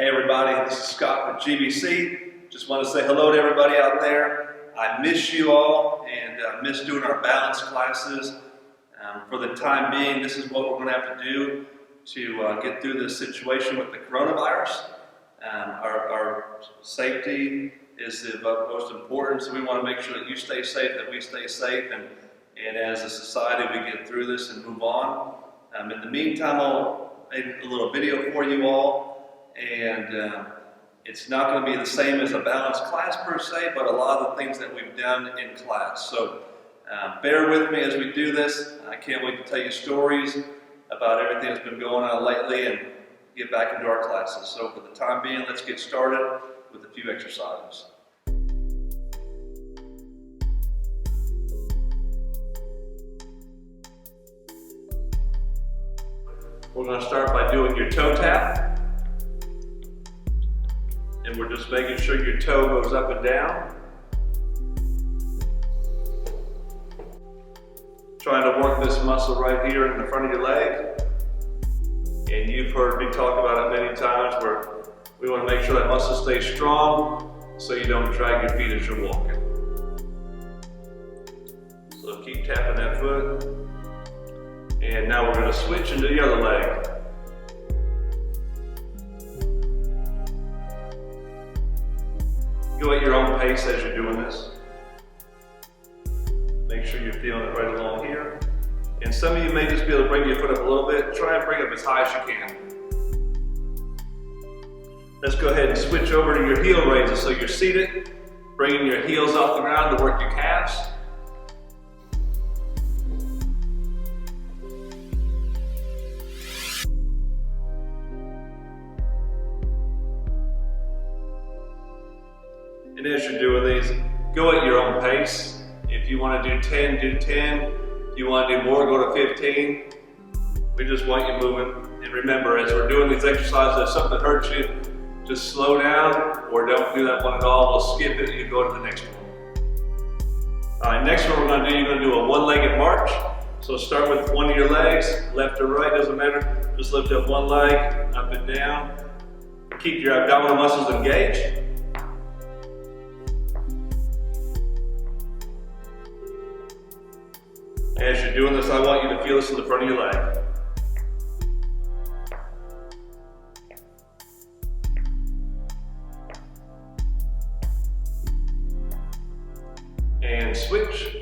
Hey everybody, this is Scott with GBC. Just want to say hello to everybody out there. I miss you all and miss doing our balance classes. For the time being, this is what we're going to have to do to get through this situation with the coronavirus. Our safety is of utmost importance, so we want to make sure that you stay safe, that we stay safe, and as a society we get through this and move on. In the meantime, I'll make a little video for you all. And it's not going to be the same as a balanced class per se, but a lot of the things that we've done in class. So bear with me as we do this. I can't wait to tell you stories about everything that's been going on lately and get back into our classes. So for the time being, let's get started with a few exercises. We're going to start by doing your toe tap. And we're just making sure your toe goes up and down. Trying to work this muscle right here in the front of your leg. And you've heard me talk about it many times where we want to make sure that muscle stays strong so you don't drag your feet as you're walking. So keep tapping that foot. And now we're going to switch into the other leg. Go at your own pace as you're doing this. Make sure you're feeling it right along here. And some of you may just be able to bring your foot up a little bit. Try and bring it up as high as you can. Let's go ahead and switch over to your heel raises. So you're seated, bringing your heels off the ground to work your calves. And as you're doing these, go at your own pace. If you want to do 10, do 10. If you want to do more, go to 15. We just want you moving. And remember, as we're doing these exercises, if something hurts you, just slow down or don't do that one at all. We'll skip it and you go to the next one. All right, next one we're going to do, you're going to do a one-legged march. So start with one of your legs, left or right, doesn't matter. Just lift up one leg, up and down. Keep your abdominal muscles engaged. As you're doing this, I want you to feel this in the front of your leg. And switch.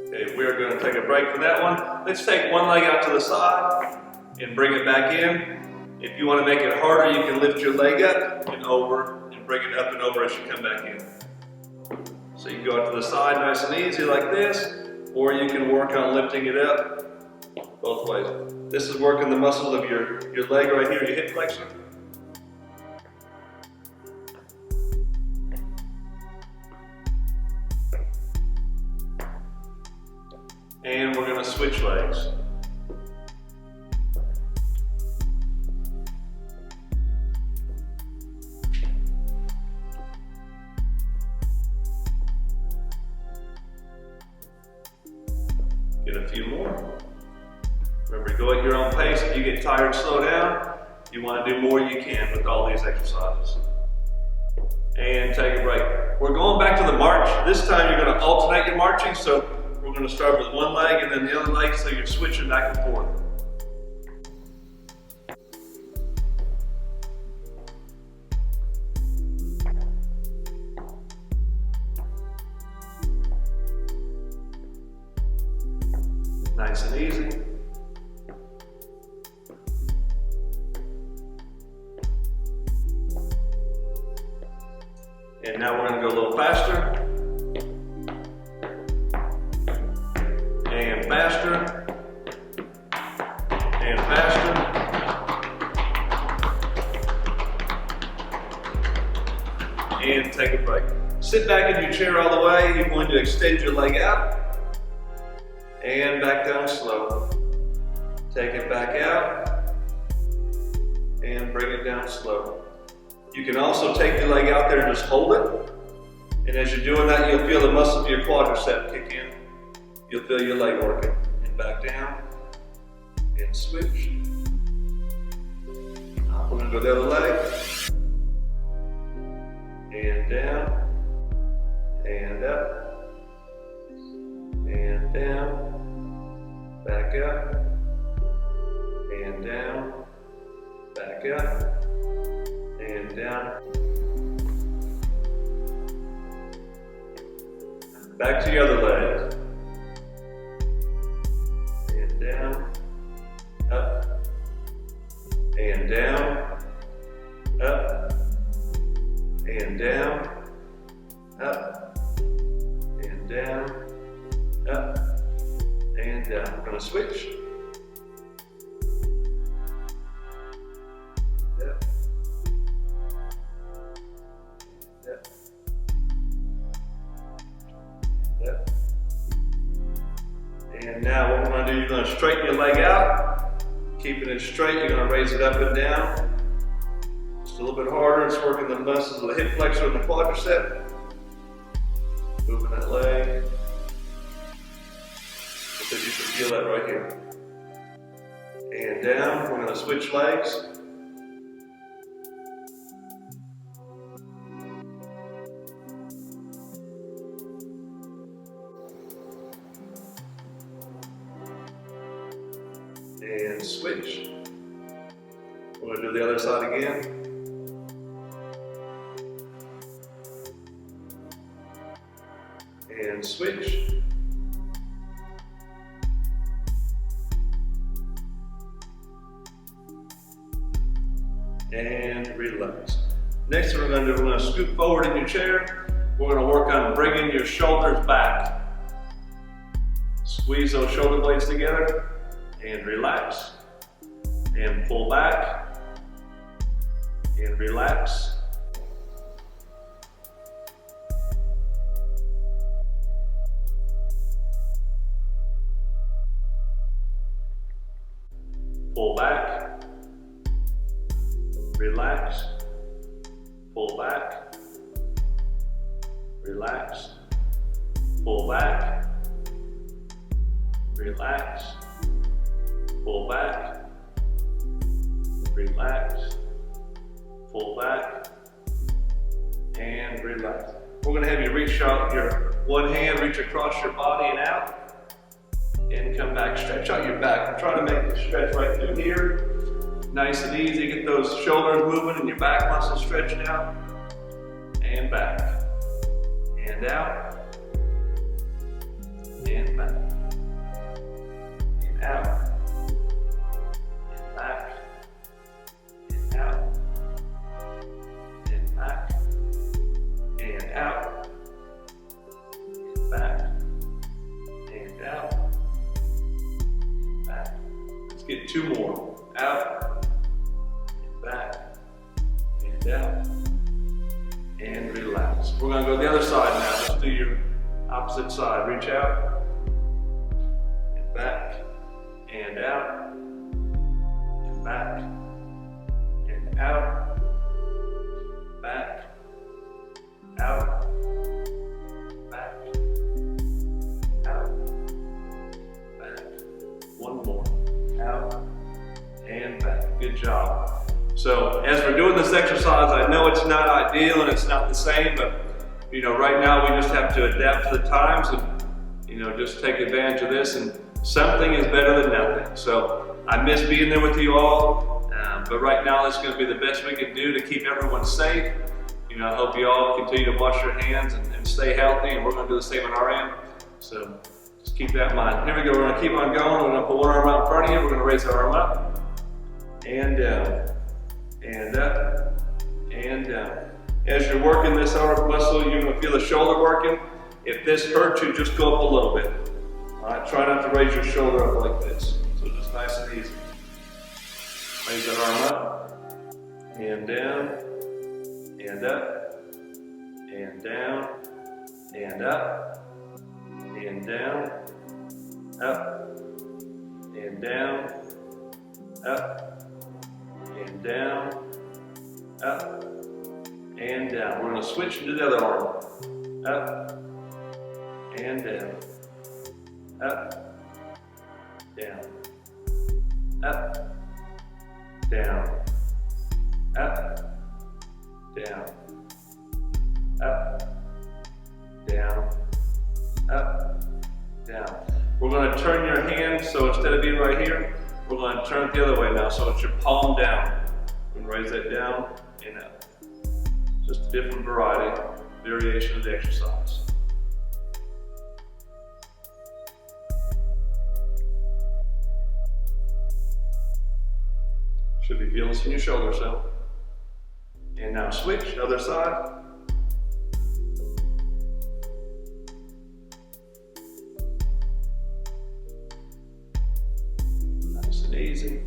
Okay, we're going to take a break for that one. Let's take one leg out to the side and bring it back in. If you want to make it harder, you can lift your leg up and over and bring it up and over as you come back in. So you can go out to the side nice and easy like this, or you can work on lifting it up both ways. This is working the muscles of your leg right here, your hip flexor. And we're going to switch legs. Get a few more. Remember, go at your own pace. If you get tired, slow down. If you want to do more, you can with all these exercises. And take a break. We're going back to the march. This time you're going to alternate your marching. So we're going to start with one leg and then the other leg, so you're switching back and forth. Nice and easy. And now we're going to go a little faster. And faster, and faster, and take a break. Sit back in your chair all the way. You're going to extend your leg out, and back down slow. Take it back out, and bring it down slow. You can also take your leg out there and just hold it. And as you're doing that, you'll feel the muscle of your quadricep kick in. You'll feel your leg working. And back down, and switch. We're gonna go the other leg. And down, and up, and down, back up, and down, back up, and down. Back to the other leg. And down, up, and down, up, and down, up, and down, up, and down. We're going to switch. Yep. Yep. Yep. And now what we're going to do, you're going to straighten your leg out. Keeping it straight, you're going to raise it up and down. Just a little bit harder. It's working the muscles of the hip flexor and the quadricep. Moving that leg. Because you can feel that right here. And down. We're going to switch legs. And switch. We're going to do the other side again. And switch. And relax. Next thing we're going to do, we're going to scoot forward in your chair. We're going to work on bringing your shoulders back. Squeeze those shoulder blades together and relax. And pull back and relax. Pull back, relax, pull back, relax, pull back, relax, pull back, relax, pull back, and relax. We're going to have you reach out your one hand, reach across your body and out. And come back, stretch out your back. I'm trying to make the stretch right through here. Nice and easy, get those shoulders moving and your back muscles stretching out. And back. And out. And back. And out. And back. And out. And back. And out. And back. And out. Let's get two more. Out, and back, and out, and relax. We're going to go the other side now. Let's do your opposite side. Reach out, and back, and out, and back, and out, back, out, back, out, back. One more. Out and back. Good job. So as we're doing this exercise, I know it's not ideal and it's not the same, but you know, right now we just have to adapt to the times and you know, just take advantage of this, and something is better than nothing. So I miss being there with you all, but right now it's going to be the best we can do to keep everyone safe. You know, I hope you all continue to wash your hands and stay healthy, and we're going to do the same on our end. So just keep that in mind. Here we go. We're going to keep on going. We're going to put one arm out in front of you. We're going to raise our arm up and down and up and down. As you're working this arm muscle, you're going to feel the shoulder working. If this hurts you, just go up a little bit. All right, try not to raise your shoulder up like this. So just nice and easy. Raise that arm up and down and up and down and up and down, up and down, up and down, up, and down. We're going to switch to the other arm. Up, and down, up, down, up, down, up, down, up, down, up, down. We're going to turn your hand, so instead of being right here, we're going to turn it the other way now, so it's your palm down. We're going to raise that down and up. Just a different variation of the exercise. Should be feeling this in your shoulder, so. And now switch, other side. Nice and easy.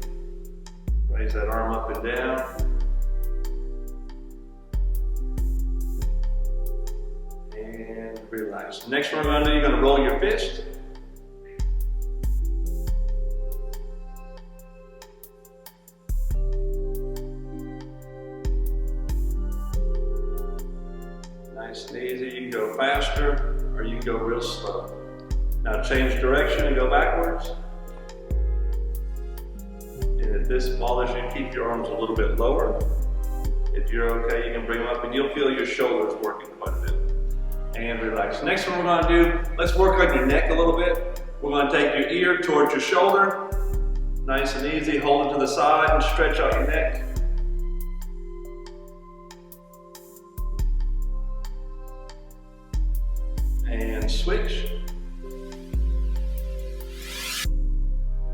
Raise that arm up and down. And relax. Next one we're going to do, you're going to roll your fist. Nice and easy. You can go faster or you can go real slow. Now change direction and go backwards. And if this bothers you, keep your arms a little bit lower. If you're okay, you can bring them up and you'll feel your shoulders working quite a bit. And relax. Next one we're going to do, let's work on your neck a little bit. We're going to take your ear towards your shoulder. Nice and easy. Hold it to the side and stretch out your neck. And switch.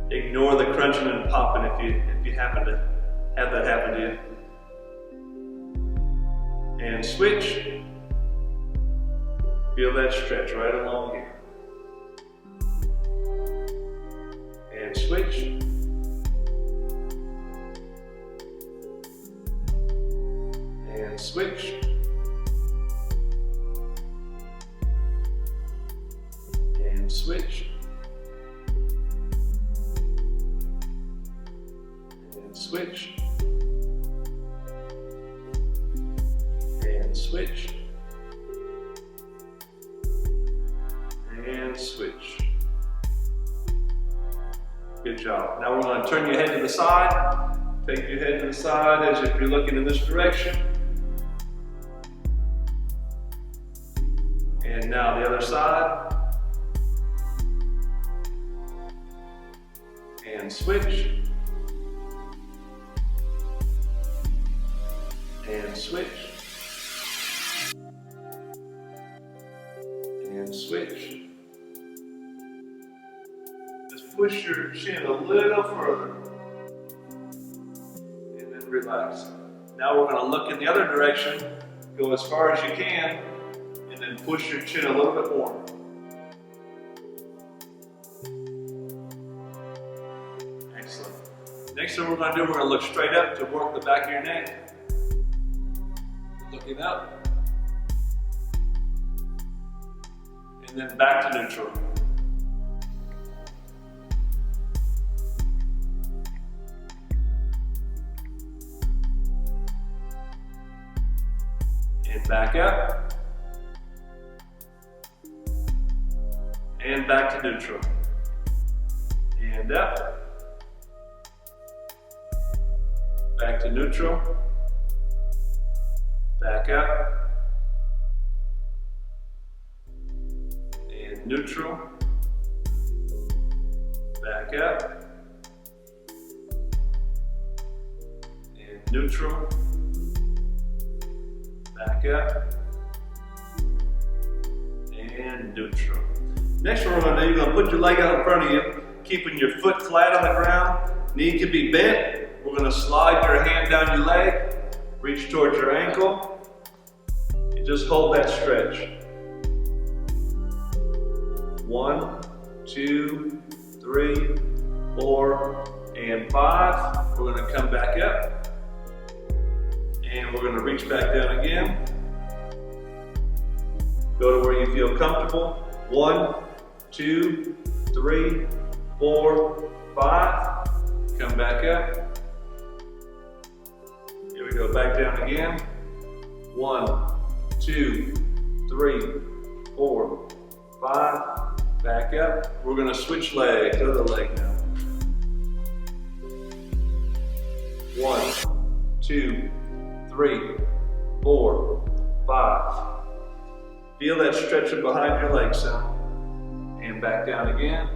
Ignore the crunching and popping if you happen to have that happen to you. And switch. Feel that stretch right along here. And switch. And switch. And switch. And switch. And switch. And switch. Good job. Now we're going to turn your head to the side. Take your head to the side as if you're looking in this direction. And now the other side. And switch. And switch. And switch. Just push your chin a little further. And then relax. Now we're going to look in the other direction. Go as far as you can. And then push your chin a little bit more. Excellent. Next thing we're going to do, we're going to look straight up to work the back of your neck. Looking up. And then back to neutral. And back up. And back to neutral. And up. Back to neutral. Back up. And neutral. Back up. And neutral. Back up. And neutral. Next one we're going to do, you're going to put your leg out in front of you, keeping your foot flat on the ground. Knee can be bent. We're going to slide your hand down your leg, reach towards your ankle. Just hold that stretch. 1, 2, 3, 4, and 5. We're going to come back up. And we're going to reach back down again. Go to where you feel comfortable. 1, 2, 3, 4, 5. Come back up. back down again. 1, 2, 3, 4, 5. Back up. We're going to switch legs, other leg now. 1, 2, 3, 4, 5. Feel that stretching behind your leg some. And back down again.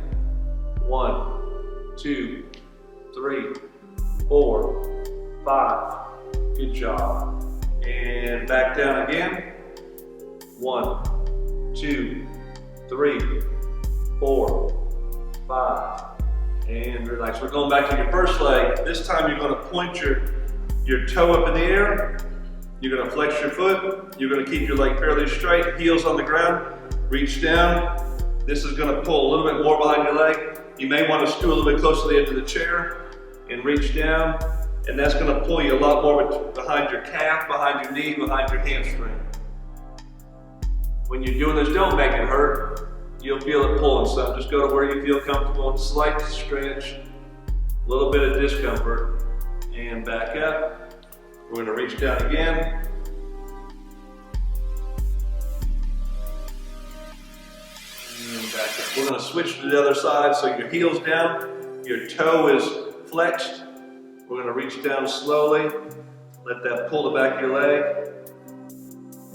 1, 2, 3, 4, 5. Good job. And back down again. 1, 2, 3, 4, 5. And relax. We're going back to your first leg. This time you're going to point your toe up in the air. You're going to flex your foot. You're going to keep your leg fairly straight, heels on the ground. Reach down. This is going to pull a little bit more behind your leg. You may want to scoot a little bit closer to the edge of the chair and reach down. And that's going to pull you a lot more behind your calf, behind your knee, behind your hamstring. When you're doing this, don't make it hurt. You'll feel it pulling some. Just go to where you feel comfortable. Slight stretch, a little bit of discomfort, and back up. We're going to reach down again. And back up. We're going to switch to the other side. So your heel's down, your toe is flexed. We're going to reach down slowly. Let that pull the back of your leg.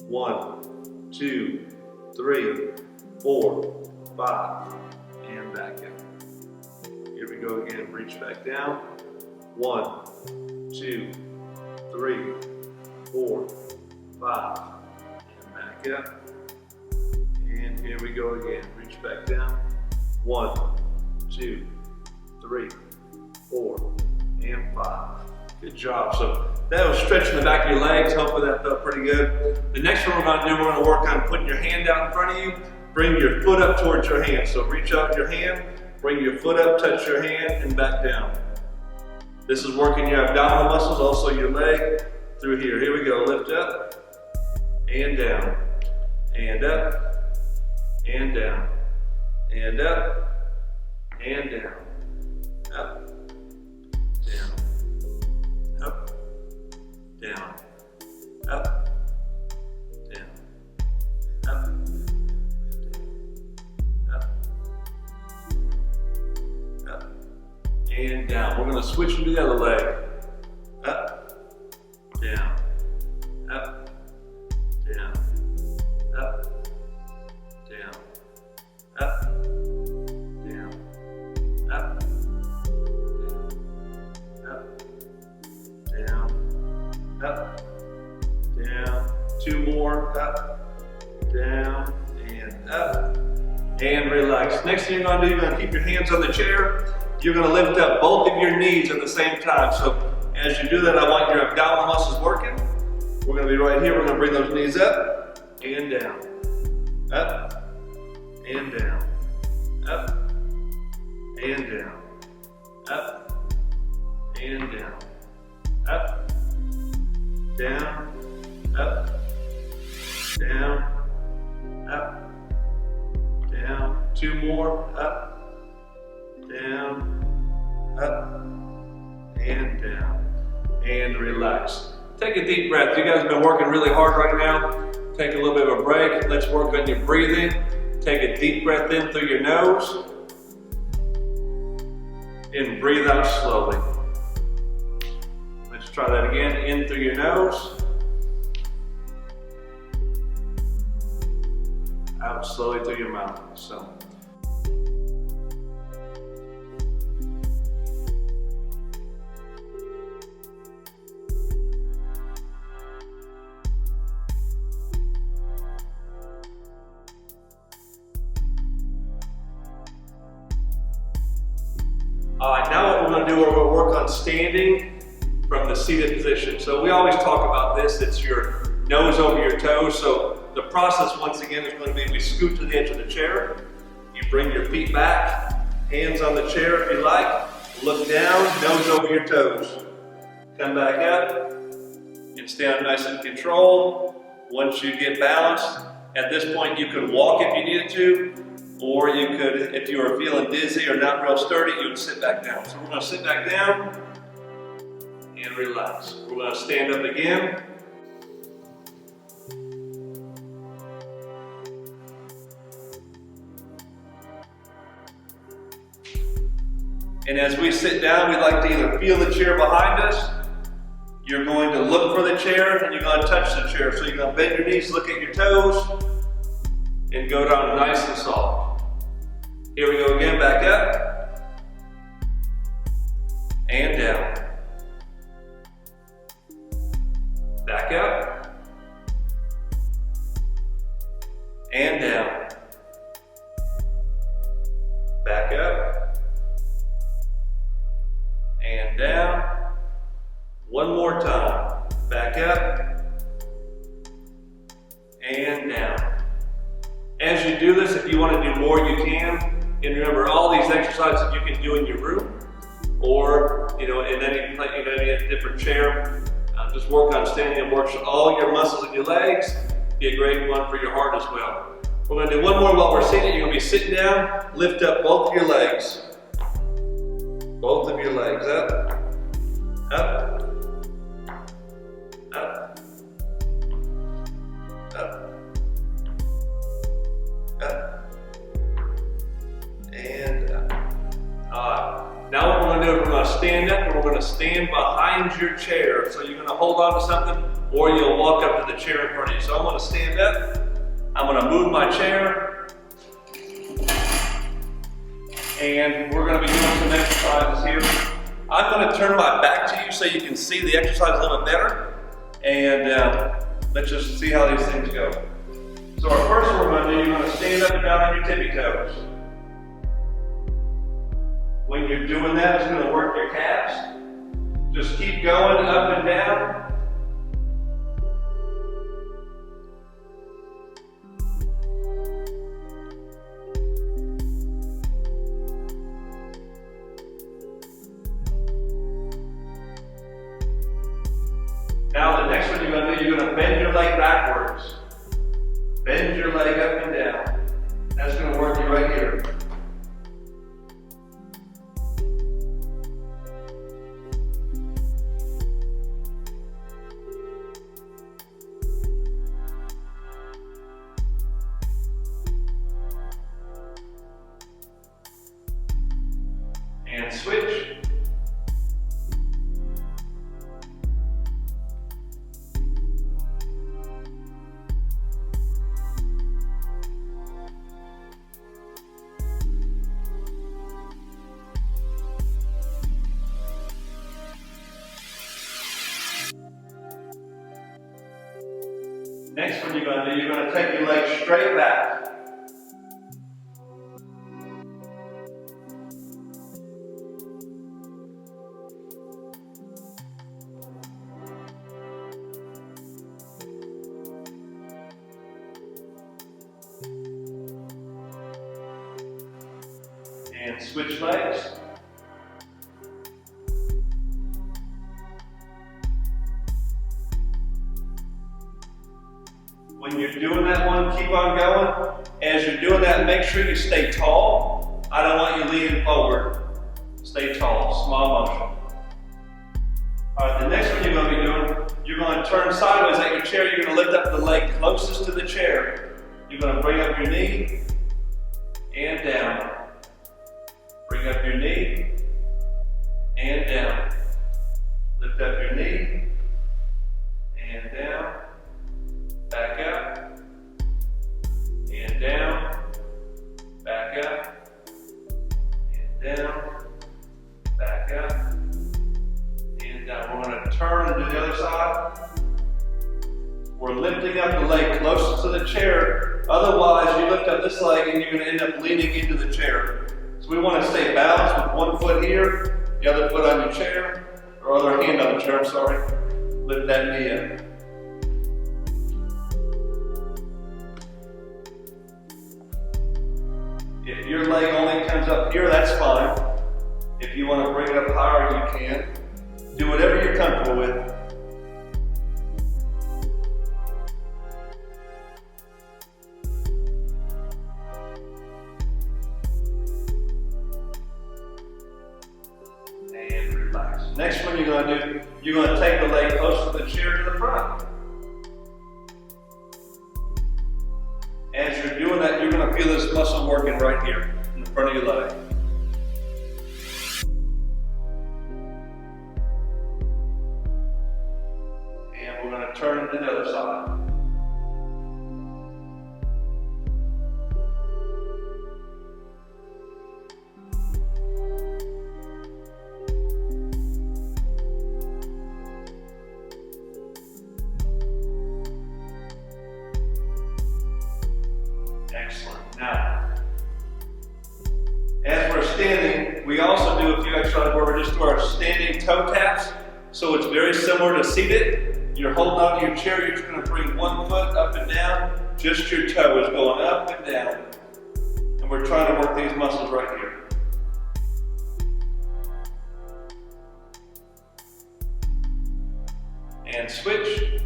1, 2, 3, 4, 5. And back up. Here we go again. Reach back down. 1, 2, 3, 4, 5. And back up. And here we go again. Reach back down. 1, 2, 3, 4. And 5. Good job. So that was stretching the back of your legs. Hopefully that felt pretty good. The next one we're going to do, we're going to work on putting your hand out in front of you. Bring your foot up towards your hand. So reach out your hand, bring your foot up, touch your hand, and back down. This is working your abdominal muscles, also your leg through here. Here we go. Lift up and down, and up, and down, and up, and down, up. Up, down, up, down, up, up, up, and down. We're going to switch to the other leg. Up, down, up, down, up, down, up, down, up. Up, down, 2 more, up, down, and up, and relax. Next thing you're going to do, you're going to keep your hands on the chair. You're going to lift up both of your knees at the same time. So as you do that, I want your abdominal muscles working. We're going to be right here. We're going to bring those knees up and down, up and down, up and down, up and down, up. Down, up, down, up, down. 2 more, up, down, up, and down. And relax. Take a deep breath. You guys have been working really hard right now. Take a little bit of a break. Let's work on your breathing. Take a deep breath in through your nose. And breathe out slowly. Let's try that again. In through your nose. Out slowly through your mouth. So. All right, now what we're going to do, we're going to work on standing from the seated position. So we always talk about this, it's your nose over your toes. So the process, once again, is going to be we scoot to the edge of the chair. You bring your feet back, hands on the chair if you like. Look down, nose over your toes. Come back up and stand nice and controlled. Once you get balanced, at this point you could walk if you needed to. Or you could, if you were feeling dizzy or not real sturdy, you would sit back down. So we're going to sit back down and relax. We're going to stand up again. And as we sit down, we'd like to either feel the chair behind us, you're going to look for the chair, and you're going to touch the chair. So you're going to bend your knees, look at your toes, and go down nice and soft. Here we go again, back up, and down. Back up, and down. Back up, and down. One more time. Back up, and down. As you do this, if you want to do more, you can. And remember, all these exercises you can do in your room, or in any different chair. Just work on standing and work all your muscles in your legs. Be a great one for your heart as well. We're going to do one more while we're seated. You're going to be sitting down. Lift up both of your legs. Both of your legs up, up, up, up, up, and up. All right. Now what we're going to do is we're going to stand up and we're going to stand behind your chair. So you're going to hold on to something or you'll walk up to the chair in front of you. So I'm going to stand up. I'm going to move my chair. And we're going to be doing some exercises here. I'm going to turn my back to you so you can see the exercise a little bit better. And let's just see how these things go. So our first one we're going to do, you're going to stand up and down on your tippy toes. When you're doing that, it's going to work your calves. Just keep going up and down. Now the next one you're going to do, you're going to bend your leg backwards. Bend your leg up and down. That's going to work you right here. And switch. Next one you're going to do, you're going to take your leg straight back. And switch legs. When you're doing that one, keep on going. As you're doing that, make sure you stay tall. I don't want you leaning forward. Stay tall, small motion. All right, the next one you're going to be doing, you're going to turn sideways at your chair. You're going to lift up the leg closest to the chair. You're going to bring up your knee and down. Bring up your knee and down. Lift up your knee and down. Back up and down. Back up and down. Back up and down. We're going to turn and do the other side. We're lifting up the leg closest to the chair. Otherwise, you lift up this leg and you're going to end up leaning into the chair. So we want to stay balanced with one foot here, the other foot on your chair, or other hand on the chair, I'm sorry. Lift that knee up. If your leg only comes up here, that's fine. If you want to bring it up higher, you can. Do whatever you're comfortable with. And relax. Next one you're going to do, you're going to take the leg close to the chair to the front. As you're doing that, you're going to feel this muscle working right here in the front of your leg. And we're going to turn to the other side. Excellent. Now, as we're standing, we also do a few exercises where we just do our standing toe taps. So it's very similar to seated. You're holding on to your chair, you're just going to bring one foot up and down. Just your toe is going up and down. And we're trying to work these muscles right here. And switch.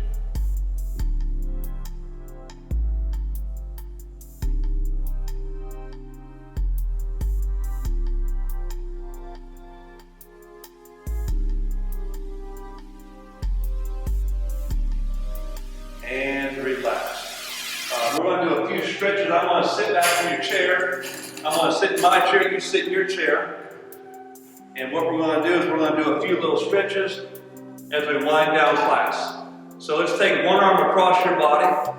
And relax. We're going to do a few stretches. I'm going to sit back in your chair. I'm going to sit in my chair. You sit in your chair. And what we're going to do is we're going to do a few little stretches as we wind down class. So let's take one arm across your body.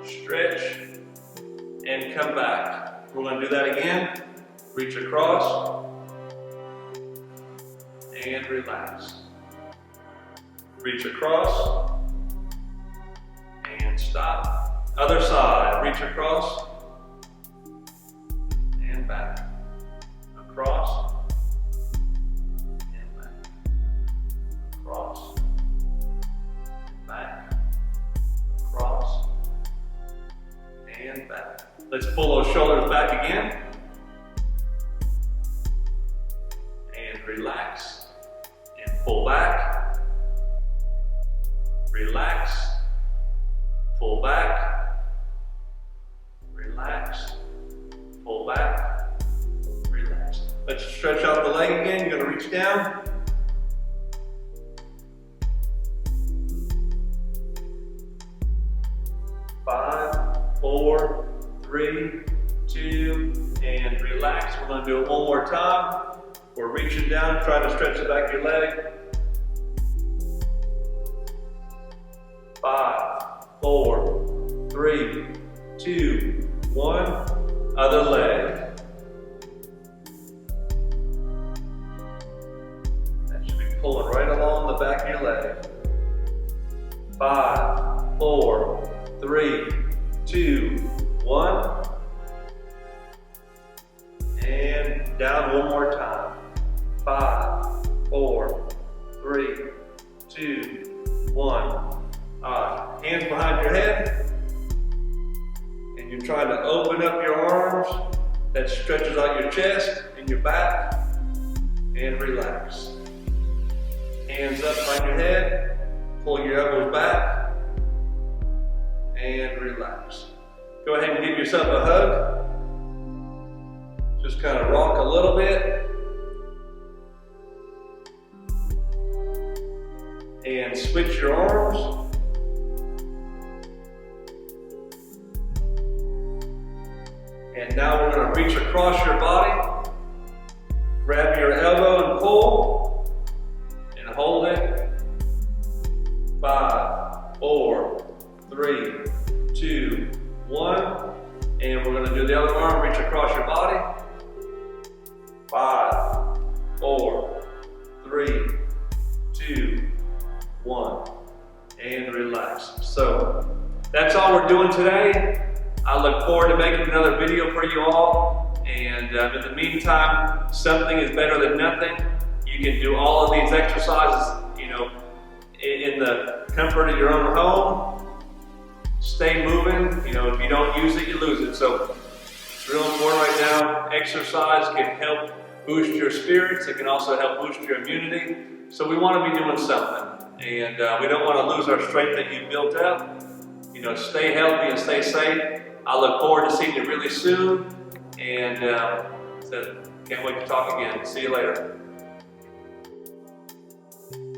Stretch. And come back. We're going to do that again. Reach across. And relax. Reach across. And stop. Other side. Reach across. And back. Across. And back. Across. And back. Across. And back. Let's pull those shoulders back again. And relax. And pull back. Relax. Pull back. Relax. Pull back. Relax. Let's stretch out the leg again. You're going to reach down. Five, 4, 3, 2, and relax. We're going to do it one more time. We're reaching down, trying to stretch the back of your leg. 5, 4, 3, 2, 1. Other leg. That should be pulling right along the back of your leg. 5, 4, 3, 2, 1. And down one more time. 5, 4, 3, 2, 1. Hands behind your head. And you're trying to open up your arms. That stretches out your chest and your back. And relax. Hands up behind your head. Pull your elbows back. And relax. Go ahead and give yourself a hug. Just kind of rock a little bit. And switch your arms. And now we're going to reach across your body. Grab your elbow and pull. And hold it. 5, 4, 3, 2, 1. And we're going to do the other arm. Reach across your body. 5, 4, 3, 2, 1. And relax. So that's all we're doing today. I look forward to making another video for you all. And in the meantime, something is better than nothing. You can do all of these exercises, in the comfort of your own home. Stay moving. If you don't use it, you lose it. So it's real important right now. Exercise can help boost your spirits. It can also help boost your immunity. So we want to be doing something. And we don't want to lose our strength that you've built up. Stay healthy and stay safe. I look forward to seeing you really soon. And can't wait to talk again. See you later. you.